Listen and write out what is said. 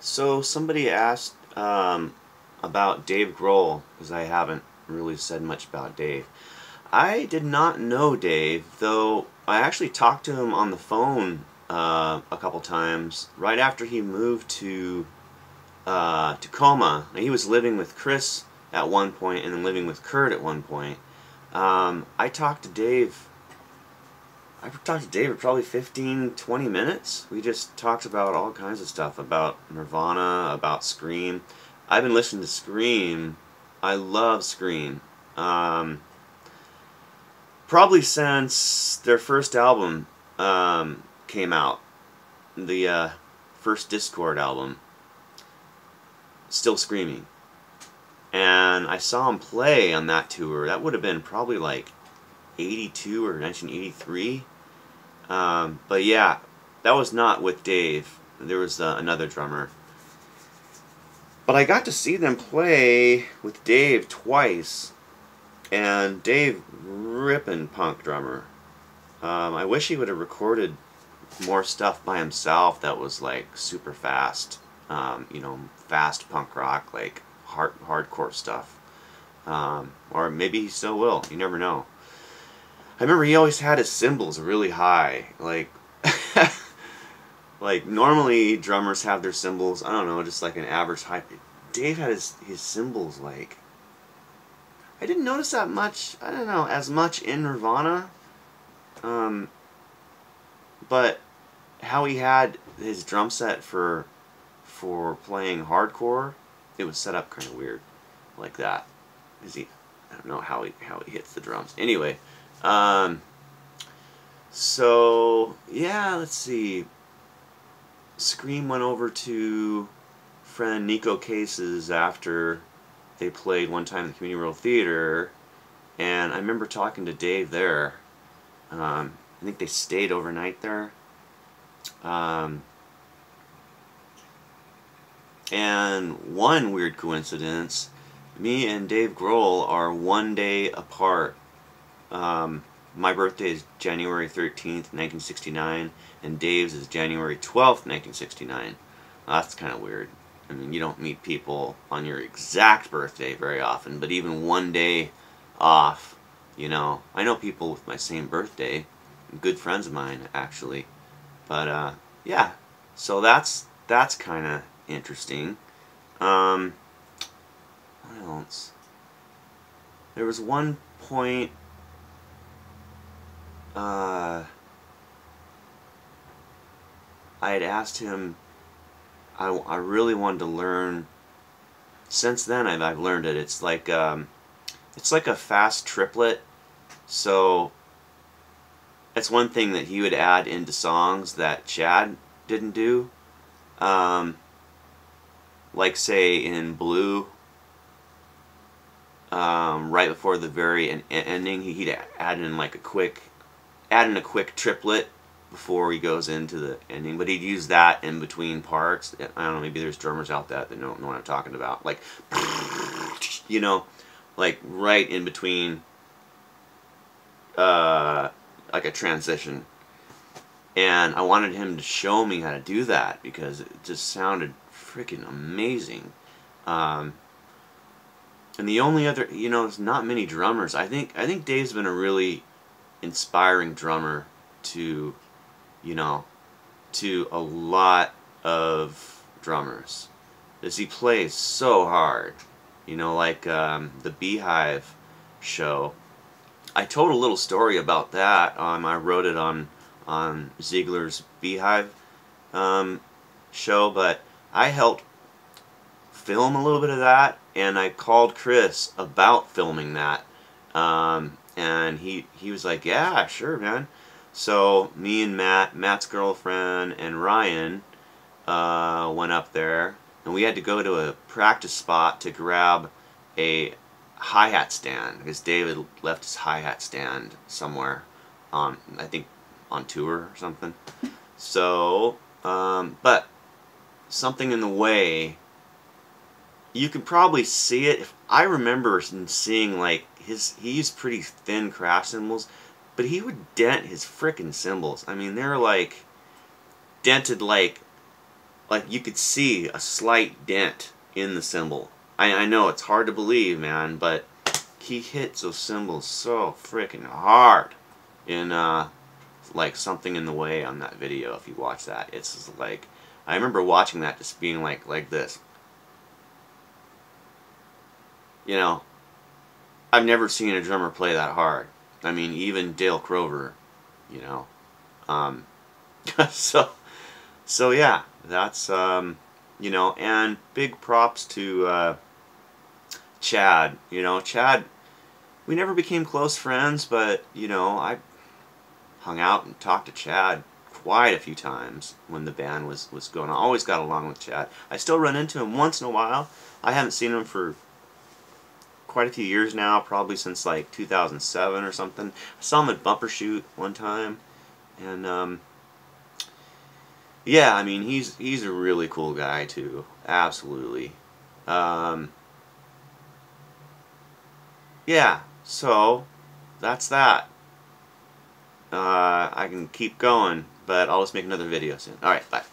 So somebody asked about Dave Grohl, because I haven't really said much about Dave. I did not know Dave, though I actually talked to him on the phone a couple times right after he moved to Tacoma. He was living with Chris at one point and then living with Kurt at one point. I talked to Dave. I talked to Dave for probably 15-20 minutes. We just talked about all kinds of stuff, about Nirvana, about Scream. I've been listening to Scream. I love Scream. Probably since their first album came out. The first Discord album. Still Screaming. And I saw him play on that tour. That would have been probably like 82 or 1983. But yeah, that was not with Dave. There was another drummer. But I got to see them play with Dave twice. And Dave, rippin' punk drummer. I wish he would have recorded more stuff by himself that was like super fast. Fast punk rock, like hardcore stuff. Or maybe he still will. You never know. I remember he always had his cymbals really high. Like, like normally drummers have their cymbals, I don't know, just like an average height. Dave had his cymbals like, I didn't notice that much, I don't know, as much in Nirvana. But how he had his drum set for playing hardcore, it was set up kind of weird, like that. I don't know how he hits the drums. Anyway. So yeah, let's see. Scream went over to friend Nico Case's after they played one time at the Community World Theater, and I remember talking to Dave there. I think they stayed overnight there. And one weird coincidence, me and Dave Grohl are one day apart. My birthday is January 13th, 1969, and Dave's is January 12th, 1969. That's kind of weird. I mean, you don't meet people on your exact birthday very often, but even one day off, you know. I know people with my same birthday, good friends of mine, actually. But, yeah, so that's kind of interesting. What else? There was one point... I had asked him, I really wanted to learn. Since then I've learned it. It's like a fast triplet. So that's one thing that he would add into songs that Chad didn't do. Like say in Blue, right before the very ending, he'd add in like a quick triplet before he goes into the ending, but he'd use that in between parts. I don't know, maybe there's drummers out there that don't know what I'm talking about. Like, you know, like right in between, like a transition. And I wanted him to show me how to do that because it just sounded freaking amazing. And the only other, you know, there's not many drummers. I think Dave's been a really inspiring drummer to, you know, to a lot of drummers, as he plays so hard. You know, like the Beehive show. I told a little story about that. I wrote it on Ziegler's Beehive show, but I helped film a little bit of that, and I called Chris about filming that. And he was like, yeah, sure, man. So me and Matt's girlfriend, and Ryan went up there, and we had to go to a practice spot to grab a hi-hat stand, because David left his hi-hat stand somewhere, I think on tour or something. So, but something in the way, you can probably see it. I remember seeing like he used pretty thin crash cymbals, but he would dent his frickin' cymbals. I mean, they're like dented like like you could see a slight dent in the cymbal. I know it's hard to believe, man, but he hits those cymbals so freaking hard in like Something in the Way on that video. If you watch that, it's just like, I remember watching that just being like this. You know, I've never seen a drummer play that hard. I mean, even Dale Crover, you know. Um, so yeah, that's you know, and big props to Chad. You know, Chad, we never became close friends, but you know, I hung out and talked to Chad quite a few times when the band was going on. I always got along with Chad. I still run into him once in a while. I haven't seen him for quite a few years now, probably since like 2007 or something. I saw him at Bumpershoot one time, and yeah, I mean, he's a really cool guy too. Absolutely. Um, yeah, so that's that. I can keep going, but I'll just make another video soon. Alright, bye.